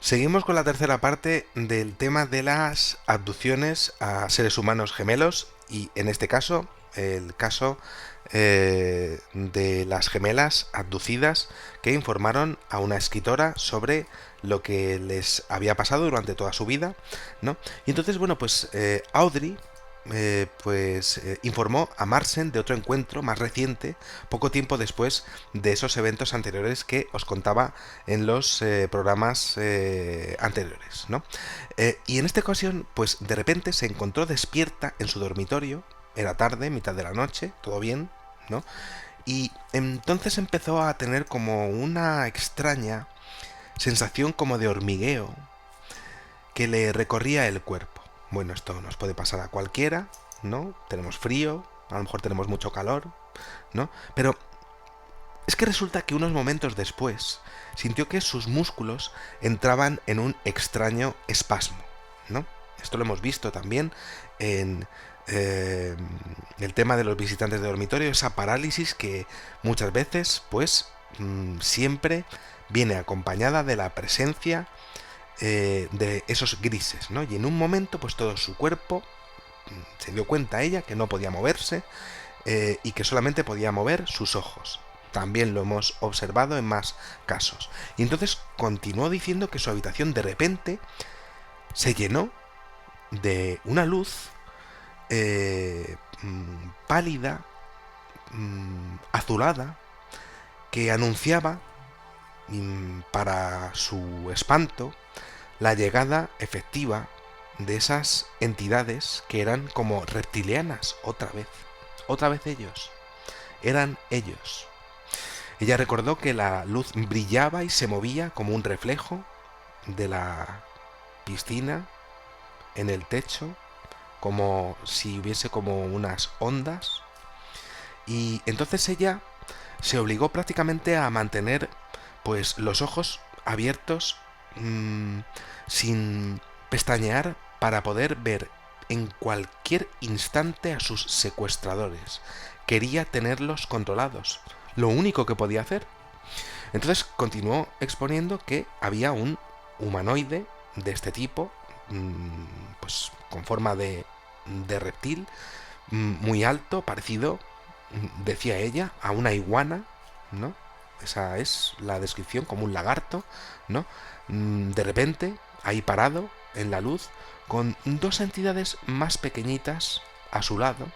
Seguimos con la tercera parte del tema de las abducciones a seres humanos gemelos y en este caso el caso de las gemelas abducidas que informaron a una escritora sobre lo que les había pasado durante toda su vida, ¿no? Y entonces, bueno, pues Audrey informó a Marsen de otro encuentro más reciente, poco tiempo después de esos eventos anteriores que os contaba en los programas anteriores, ¿no? Y en esta ocasión, pues de repente se encontró despierta en su dormitorio, era tarde, mitad de la noche, todo bien, ¿no? Y entonces empezó a tener como una extraña sensación como de hormigueo que le recorría el cuerpo. Bueno, esto nos puede pasar a cualquiera, ¿no? Tenemos frío, a lo mejor tenemos mucho calor, ¿no? Pero es que resulta que unos momentos después sintió que sus músculos entraban en un extraño espasmo, ¿no? Esto lo hemos visto también en el tema de los visitantes de dormitorio, esa parálisis que muchas veces, pues, siempre viene acompañada de la presencia de esos grises, ¿no? Y en un momento, pues todo su cuerpo se dio cuenta ella que no podía moverse y que solamente podía mover sus ojos. También lo hemos observado en más casos. Y entonces continuó diciendo que su habitación de repente se llenó de una luz pálida, azulada, que anunciaba, para su espanto, la llegada efectiva de esas entidades que eran como reptilianas otra vez ellos, eran ellos. Ella recordó que la luz brillaba y se movía como un reflejo de la piscina en el techo, como si hubiese como unas ondas, y entonces ella se obligó prácticamente a mantener pues los ojos abiertos, sin pestañear, para poder ver en cualquier instante a sus secuestradores. Quería tenerlos controlados, lo único que podía hacer. Entonces continuó exponiendo que había un humanoide de este tipo, pues con forma de reptil, muy alto, parecido, decía ella, a una iguana, ¿no? Esa es la descripción, como un lagarto, ¿no? De repente, ahí parado, en la luz, con dos entidades más pequeñitas a su lado.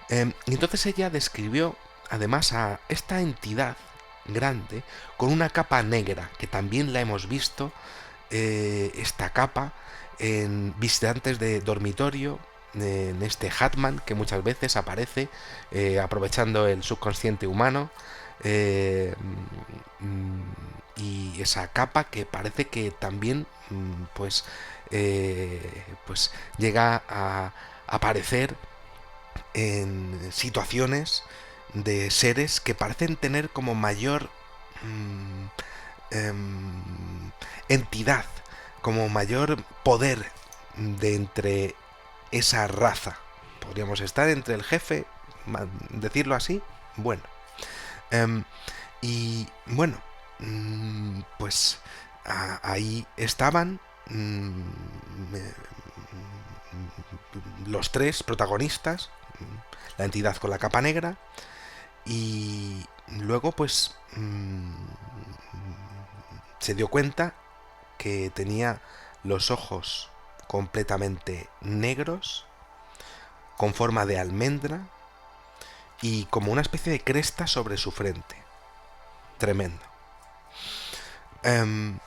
Y entonces ella describió además a esta entidad grande con una capa negra, que también la hemos visto, esta capa, en visitantes de dormitorio, en este Hatman que muchas veces aparece aprovechando el subconsciente humano, eh, mm, y esa capa que parece que también pues llega a aparecer en situaciones de seres que parecen tener como mayor mmm, entidad, como mayor poder de entre esa raza. Podríamos estar entre el jefe, decirlo así. Bueno, em, y bueno, pues ahí estaban, los tres protagonistas, la entidad con la capa negra, y luego pues se dio cuenta que tenía los ojos completamente negros, con forma de almendra y como una especie de cresta sobre su frente. Tremendo. Um,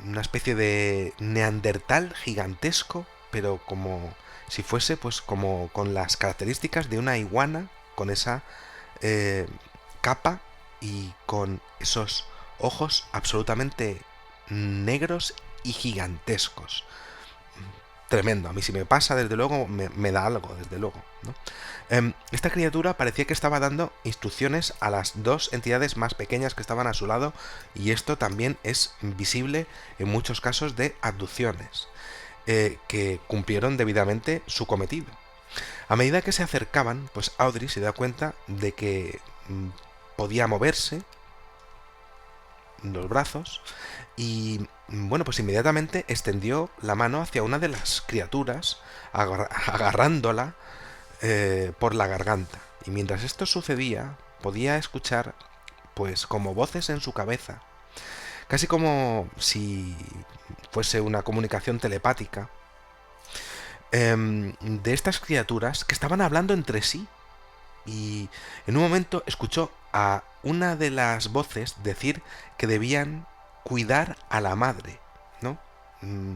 una especie de neandertal gigantesco, pero como si fuese pues como con las características de una iguana, con esa capa y con esos ojos absolutamente negros y gigantescos. Tremendo, a mí si me pasa, desde luego, me da algo, desde luego, ¿no? Esta criatura parecía que estaba dando instrucciones a las dos entidades más pequeñas que estaban a su lado, y esto también es visible en muchos casos de abducciones, que cumplieron debidamente su cometido. A medida que se acercaban, pues Audrey se da cuenta de que podía moverse, los brazos y, bueno, pues inmediatamente extendió la mano hacia una de las criaturas, agarrándola por la garganta. Y mientras esto sucedía, podía escuchar, pues, como voces en su cabeza, casi como si fuese una comunicación telepática, de estas criaturas que estaban hablando entre sí. Y en un momento escuchó a una de las voces decir que debían cuidar a la madre, ¿no? Mm,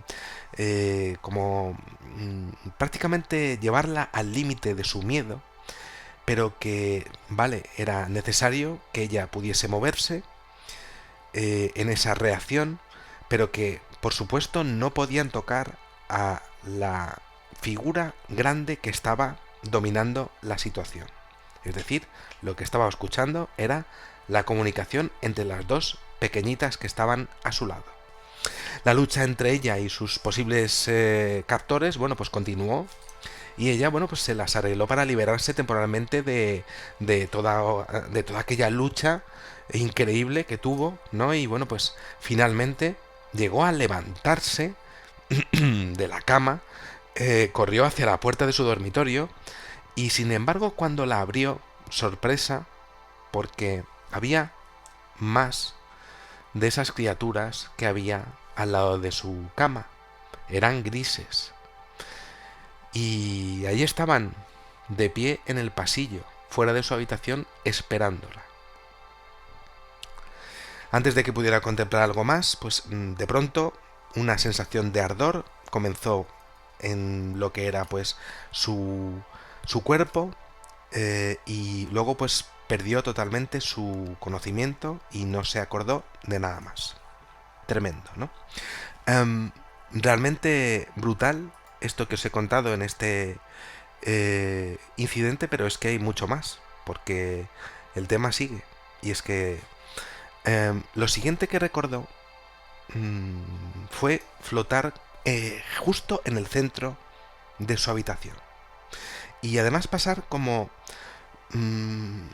como prácticamente llevarla al límite de su miedo, pero que, vale, era necesario que ella pudiese moverse en esa reacción, pero que, por supuesto, no podían tocar a la figura grande que estaba dominando la situación. Es decir, lo que estaba escuchando era la comunicación entre las dos pequeñitas que estaban a su lado. La lucha entre ella y sus posibles captores, bueno, pues continuó. Y ella, bueno, pues se las arregló para liberarse temporalmente de toda aquella lucha increíble que tuvo, ¿no? Y bueno, pues finalmente llegó a levantarse de la cama, corrió hacia la puerta de su dormitorio y sin embargo cuando la abrió, sorpresa, porque había más de esas criaturas que había al lado de su cama. Eran grises. Y ahí estaban, de pie en el pasillo, fuera de su habitación, esperándola. Antes de que pudiera contemplar algo más, pues de pronto una sensación de ardor comenzó en lo que era pues su cuerpo, y luego pues perdió totalmente su conocimiento y no se acordó de nada más. Tremendo, ¿no? Realmente brutal esto que os he contado en este incidente, pero es que hay mucho más, porque el tema sigue. Y es que lo siguiente que recordó fue flotar justo en el centro de su habitación. Y además pasar como mm,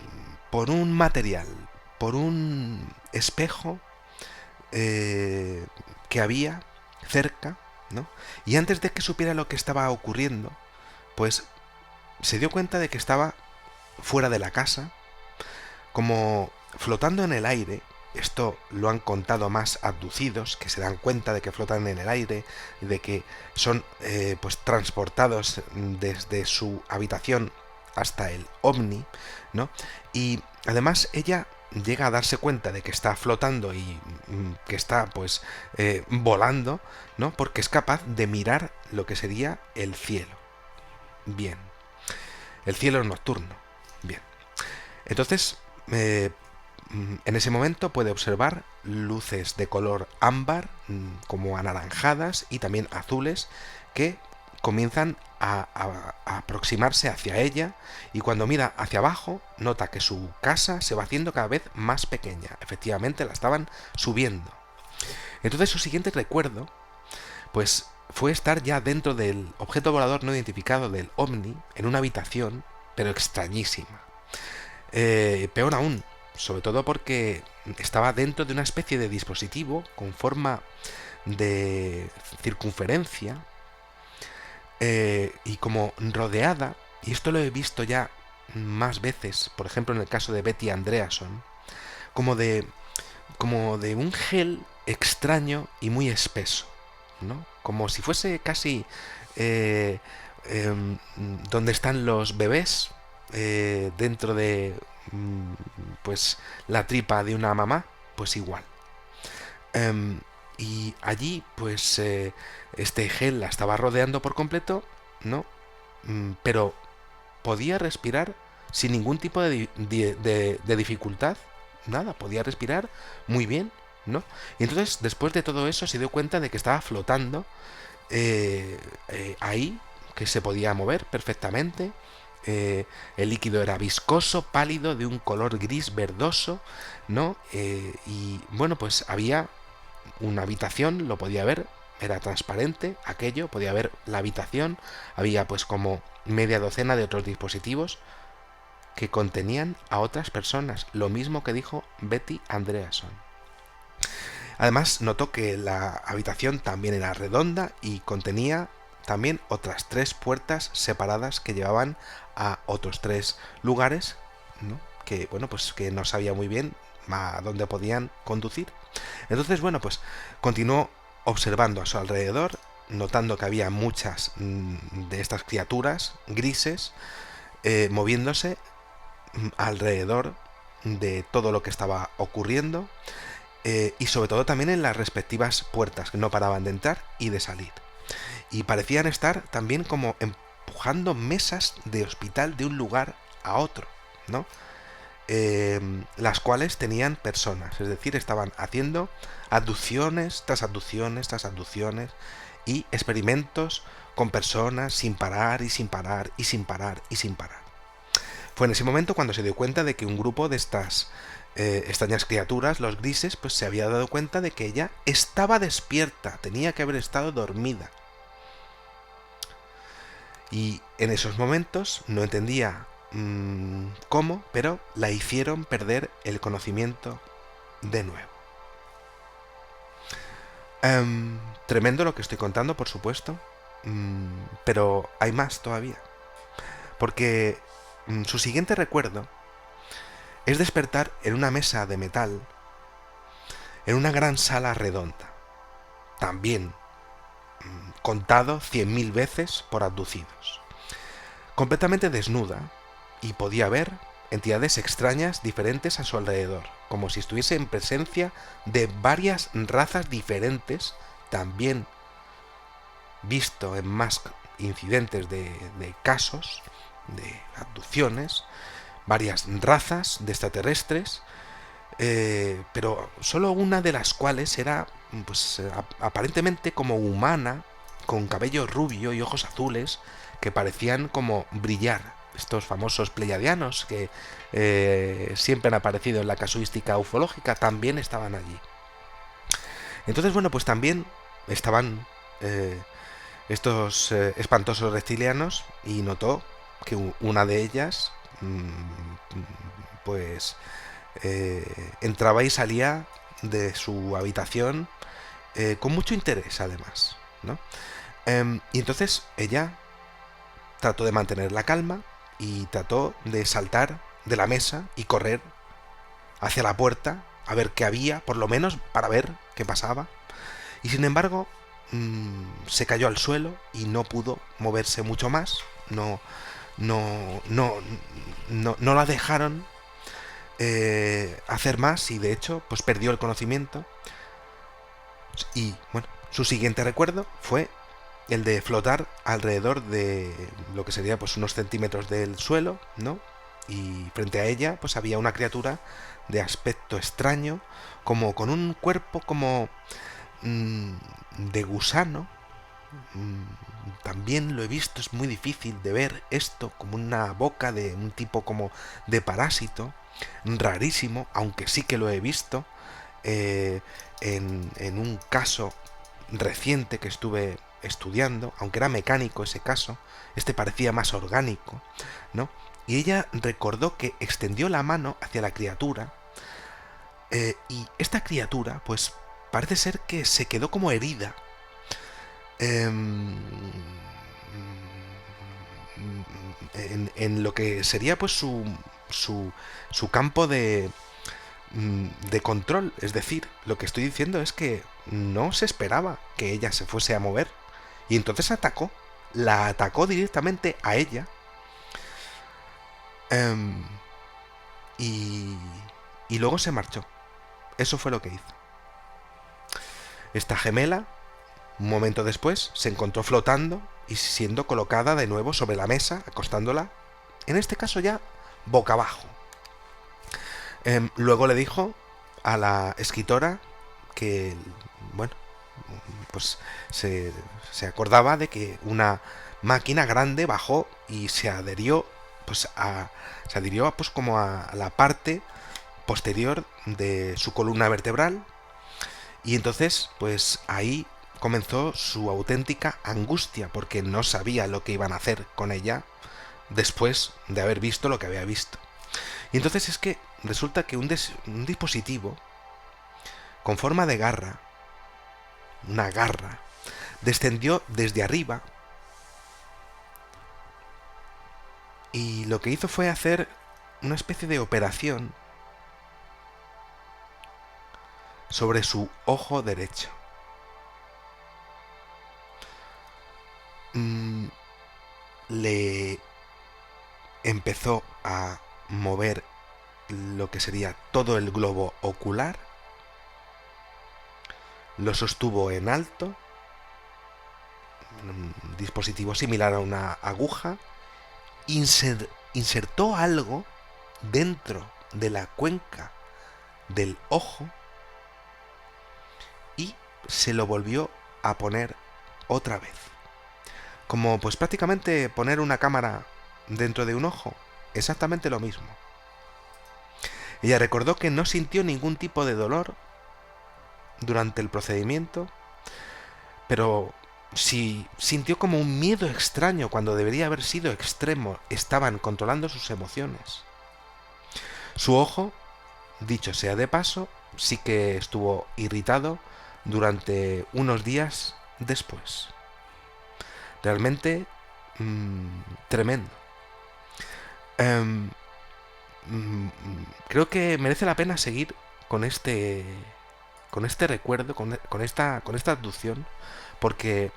por un material, por un espejo que había cerca, ¿no? Y antes de que supiera lo que estaba ocurriendo, pues se dio cuenta de que estaba fuera de la casa, como flotando en el aire. Esto lo han contado más abducidos, que se dan cuenta de que flotan en el aire, de que son pues transportados desde su habitación hasta el ovni, ¿no? Y además ella llega a darse cuenta de que está flotando y que está pues volando, ¿no? Porque es capaz de mirar lo que sería el cielo. Bien. El cielo nocturno. Bien. Entonces, en ese momento puede observar luces de color ámbar, como anaranjadas y también azules, que comienzan a aproximarse hacia ella, y cuando mira hacia abajo nota que su casa se va haciendo cada vez más pequeña. Efectivamente la estaban subiendo. Entonces su siguiente recuerdo pues fue estar ya dentro del objeto volador no identificado del OVNI, en una habitación, pero extrañísima. Peor aún, sobre todo porque estaba dentro de una especie de dispositivo con forma de circunferencia, y como rodeada, y esto lo he visto ya más veces, por ejemplo en el caso de Betty Andreasson, como de un gel extraño y muy espeso, ¿no? Como si fuese casi eh, donde están los bebés, dentro de pues la tripa de una mamá, pues igual. Em, y allí pues este gel la estaba rodeando por completo, ¿no? Pero podía respirar sin ningún tipo de dificultad, nada, podía respirar muy bien, ¿no? Y entonces, después de todo eso, se dio cuenta de que estaba flotando ahí, que se podía mover perfectamente. El líquido era viscoso, pálido, de un color gris verdoso, ¿no? Y bueno, pues había una habitación, lo podía ver, era transparente aquello, podía ver la habitación, había pues como media docena de otros dispositivos que contenían a otras personas, lo mismo que dijo Betty Andreasson. Además, notó que la habitación también era redonda y contenía también otras 3 puertas separadas que llevaban a otros 3 lugares, ¿no? Que, bueno, pues que no sabía muy bien a dónde podían conducir. Entonces, bueno, pues continuó observando a su alrededor, notando que había muchas de estas criaturas grises moviéndose alrededor de todo lo que estaba ocurriendo, y sobre todo también en las respectivas puertas, que no paraban de entrar y de salir. Y parecían estar también como empujando mesas de hospital de un lugar a otro, ¿no? Las cuales tenían personas, es decir, estaban haciendo abducciones tras abducciones tras abducciones y experimentos con personas sin parar y sin parar y sin parar y sin parar. Fue en ese momento cuando se dio cuenta de que un grupo de estas extrañas criaturas, los grises, pues se había dado cuenta de que ella estaba despierta, tenía que haber estado dormida. Y en esos momentos no entendía cómo, pero la hicieron perder el conocimiento de nuevo. Tremendo lo que estoy contando, por supuesto, pero hay más todavía. Porque su siguiente recuerdo es despertar en una mesa de metal, en una gran sala redonda, también contado 100.000 veces por abducidos, completamente desnuda, y podía ver entidades extrañas diferentes a su alrededor, como si estuviese en presencia de varias razas diferentes, también visto en más incidentes de casos, de abducciones, varias razas de extraterrestres, pero solo una de las cuales era pues aparentemente como humana, con cabello rubio y ojos azules que parecían como brillar. Estos famosos pleiadianos que siempre han aparecido en la casuística ufológica también estaban allí. Entonces, bueno, pues también estaban estos espantosos reptilianos, y notó que una de ellas pues entraba y salía de su habitación con mucho interés, además, ¿no? Y entonces ella trató de mantener la calma y trató de saltar de la mesa y correr hacia la puerta a ver qué había, por lo menos para ver qué pasaba. Y sin embargo, se cayó al suelo y no pudo moverse mucho más. No la dejaron hacer más, y de hecho pues perdió el conocimiento. Y bueno, su siguiente recuerdo fue el de flotar alrededor de lo que sería pues unos centímetros del suelo, ¿no? Y frente a ella pues había una criatura de aspecto extraño, como con un cuerpo como de gusano. También lo he visto, es muy difícil de ver esto, como una boca de un tipo como de parásito, rarísimo, aunque sí que lo he visto en un caso reciente que estuve estudiando, aunque era mecánico ese caso, este parecía más orgánico, ¿no? Y ella recordó que extendió la mano hacia la criatura, y esta criatura, pues parece ser que se quedó como herida. En lo que sería pues su campo de control. Es decir, lo que estoy diciendo es que no se esperaba que ella se fuese a mover, y entonces atacó, la atacó directamente a ella, em, y, y luego se marchó. Eso fue lo que hizo. Esta gemela, un momento después, se encontró flotando y siendo colocada de nuevo sobre la mesa, acostándola, en este caso ya boca abajo. Luego le dijo a la escritora que, bueno, pues se acordaba de que una máquina grande bajó y se adhirió pues como a la parte posterior de su columna vertebral, y entonces pues ahí comenzó su auténtica angustia, porque no sabía lo que iban a hacer con ella después de haber visto lo que había visto. Y entonces es que resulta que un dispositivo con forma de garra, una garra, descendió desde arriba y lo que hizo fue hacer una especie de operación sobre su ojo derecho. Le empezó a mover lo que sería todo el globo ocular, lo sostuvo en alto, un dispositivo similar a una aguja, insertó algo dentro de la cuenca del ojo y se lo volvió a poner otra vez. Como pues prácticamente poner una cámara dentro de un ojo, exactamente lo mismo. Ella recordó que no sintió ningún tipo de dolor durante el procedimiento, pero sí sintió como un miedo extraño cuando debería haber sido extremo. Estaban controlando sus emociones. Su ojo, dicho sea de paso, sí que estuvo irritado durante unos días después. Realmente tremendo. Creo que merece la pena seguir con este recuerdo, con esta abducción, porque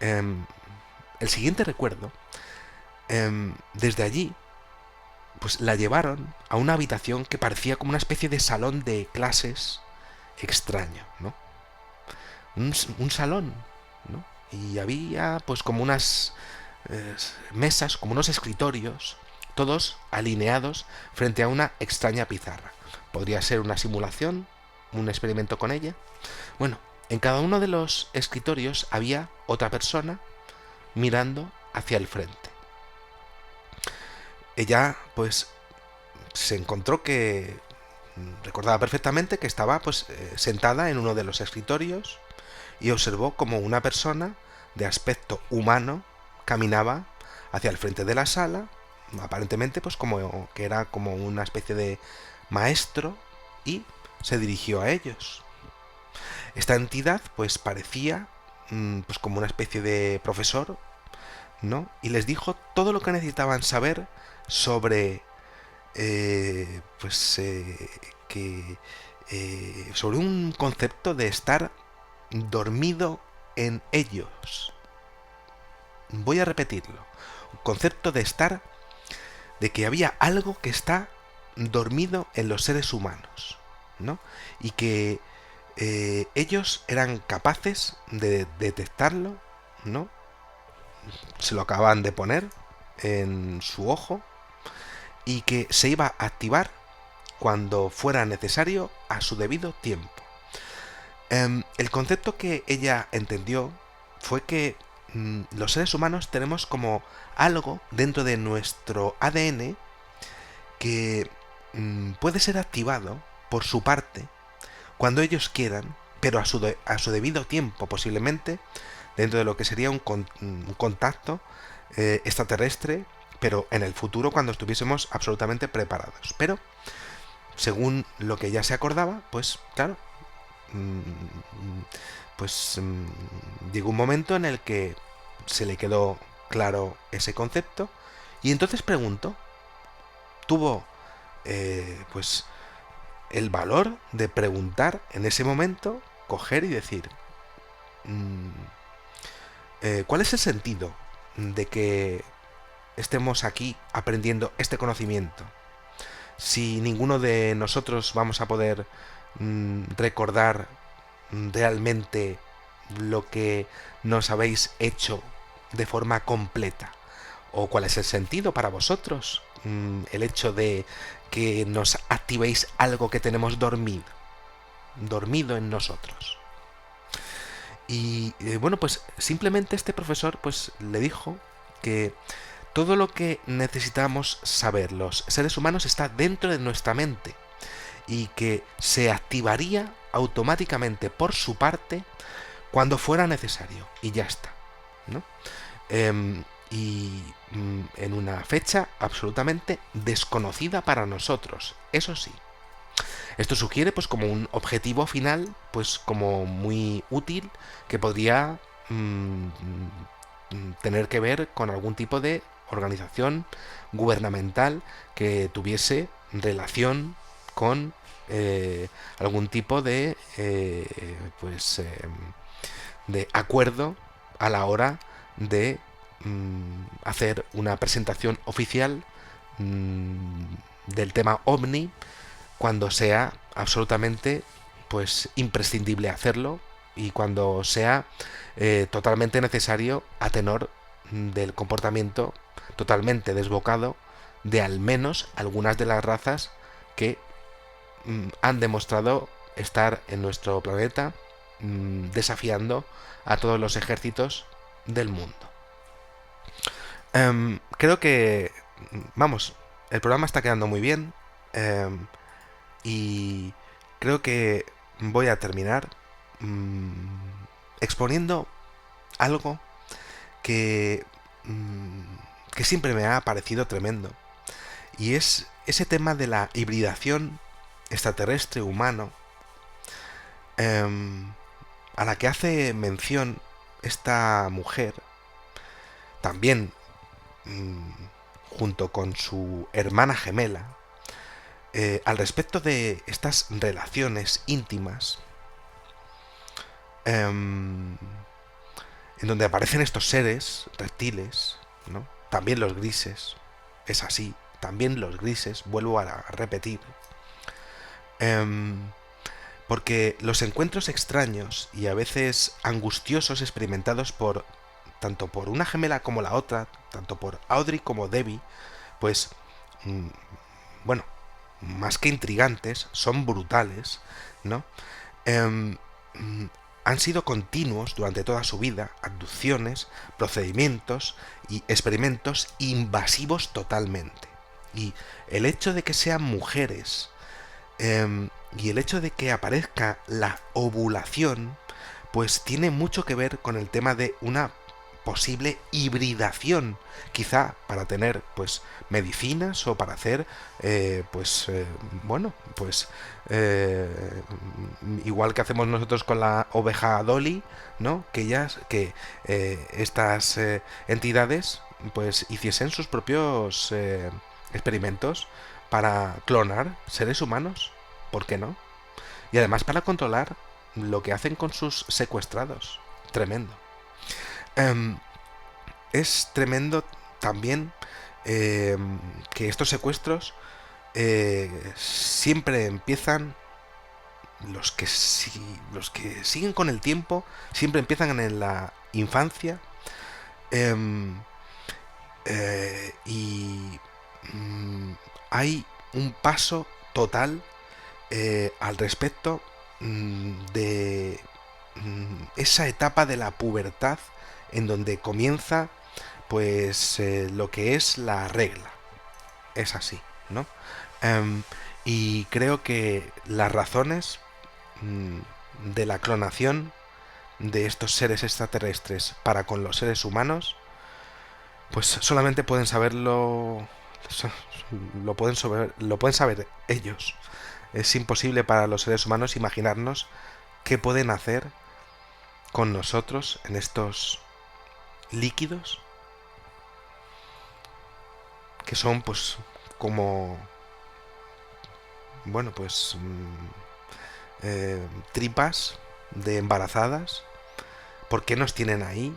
el siguiente recuerdo, desde allí, pues la llevaron a una habitación que parecía como una especie de salón de clases extraño, ¿no? Un salón, ¿no? Y había pues como unas mesas, como unos escritorios, todos alineados frente a una extraña pizarra. Podría ser una simulación, un experimento con ella. Bueno, en cada uno de los escritorios había otra persona mirando hacia el frente. Ella pues se encontró que recordaba perfectamente que estaba pues sentada en uno de los escritorios y observó como una persona de aspecto humano caminaba hacia el frente de la sala, aparentemente pues como que era como una especie de maestro, y se dirigió a ellos. Esta entidad pues parecía pues como una especie de profesor, ¿no? Y les dijo todo lo que necesitaban saber sobre que sobre un concepto de estar dormido en ellos. Voy a repetirlo. Un concepto de que había algo que está dormido en los seres humanos, ¿no? Y que ellos eran capaces de detectarlo, ¿no? Se lo acaban de poner en su ojo y que se iba a activar cuando fuera necesario a su debido tiempo. El concepto que ella entendió fue que los seres humanos tenemos como algo dentro de nuestro ADN que puede ser activado por su parte cuando ellos quieran, pero a su debido tiempo, posiblemente dentro de lo que sería un contacto extraterrestre, pero en el futuro cuando estuviésemos absolutamente preparados. Pero, según lo que ella se acordaba, pues claro, llegó un momento en el que se le quedó claro ese concepto y entonces preguntó, tuvo pues el valor de preguntar en ese momento, coger y decir, ¿cuál es el sentido de que estemos aquí aprendiendo este conocimiento? Si ninguno de nosotros vamos a poder recordar realmente lo que nos habéis hecho de forma completa. ¿O cuál es el sentido para vosotros el hecho de que nos activéis algo que tenemos dormido en nosotros? Y bueno, pues simplemente este profesor pues le dijo que todo lo que necesitamos saber los seres humanos está dentro de nuestra mente y que se activaría automáticamente por su parte cuando fuera necesario, y ya está, ¿no? En una fecha absolutamente desconocida para nosotros, eso sí. Esto sugiere pues como un objetivo final pues como muy útil que podría tener que ver con algún tipo de organización gubernamental que tuviese relación con algún tipo de acuerdo a la hora de hacer una presentación oficial del tema OVNI cuando sea absolutamente pues imprescindible hacerlo y cuando sea totalmente necesario a tenor del comportamiento totalmente desbocado de al menos algunas de las razas que han demostrado estar en nuestro planeta desafiando a todos los ejércitos del mundo. Creo que, vamos, el programa está quedando muy bien y creo que voy a terminar exponiendo algo que, mm, que siempre me ha parecido tremendo. Y es ese tema de la hibridación extraterrestre humano a la que hace mención esta mujer, también junto con su hermana gemela, al respecto de estas relaciones íntimas, en donde aparecen estos seres reptiles, ¿no? También los grises, es así, también los grises, vuelvo a repetir, porque los encuentros extraños y a veces angustiosos experimentados por tanto por una gemela como la otra, tanto por Audrey como Debbie, pues bueno, más que intrigantes, son brutales, ¿no? Em, Han sido continuos durante toda su vida, abducciones, procedimientos y experimentos invasivos totalmente. Y el hecho de que sean mujeres y el hecho de que aparezca la ovulación, pues tiene mucho que ver con el tema de una posible hibridación, quizá para tener pues medicinas o para hacer bueno pues eh, igual que hacemos nosotros con la oveja Dolly, ¿no? Que estas entidades pues hiciesen sus propios experimentos para clonar seres humanos, ¿por qué no? Y además para controlar lo que hacen con sus secuestrados. Tremendo. Um, es tremendo también que estos secuestros siempre empiezan, los que siguen con el tiempo, siempre empiezan en la infancia em, y hay un paso total al respecto de esa etapa de la pubertad en donde comienza pues lo que es la regla. Es así, ¿no? Em, y creo que las razones de la clonación de estos seres extraterrestres para con los seres humanos, pues solamente pueden saberlo, lo pueden saber ellos. Es imposible para los seres humanos imaginarnos qué pueden hacer con nosotros en estos líquidos que son pues como bueno pues tripas de embarazadas. ¿Por qué nos tienen ahí?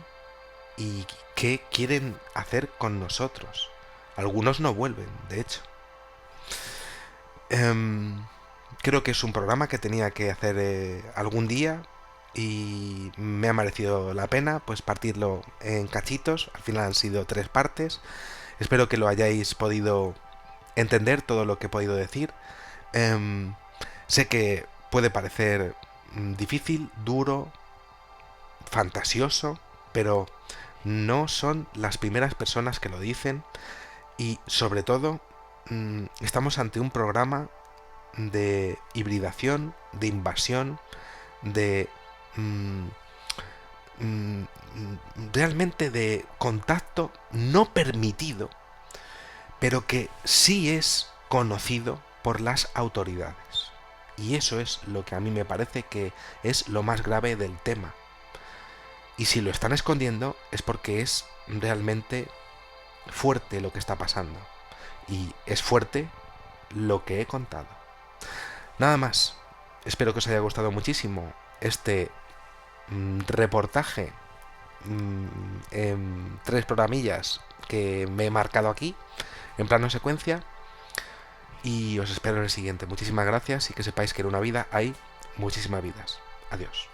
¿Y qué quieren hacer con nosotros? Algunos no vuelven, de hecho. Creo que es un programa que tenía que hacer algún día y me ha merecido la pena pues partirlo en cachitos. Al final han sido 3 partes. Espero que lo hayáis podido entender todo lo que he podido decir. Sé que puede parecer difícil, duro, fantasioso, pero no son las primeras personas que lo dicen y sobre todo estamos ante un programa de hibridación, de invasión, de realmente de contacto no permitido, pero que sí es conocido por las autoridades. Y eso es lo que a mí me parece que es lo más grave del tema. Y si lo están escondiendo es porque es realmente fuerte lo que está pasando. Y es fuerte lo que he contado. Nada más. Espero que os haya gustado muchísimo este reportaje en 3 programillas que me he marcado aquí, en plano secuencia. Y os espero en el siguiente. Muchísimas gracias y que sepáis que en una vida hay muchísimas vidas. Adiós.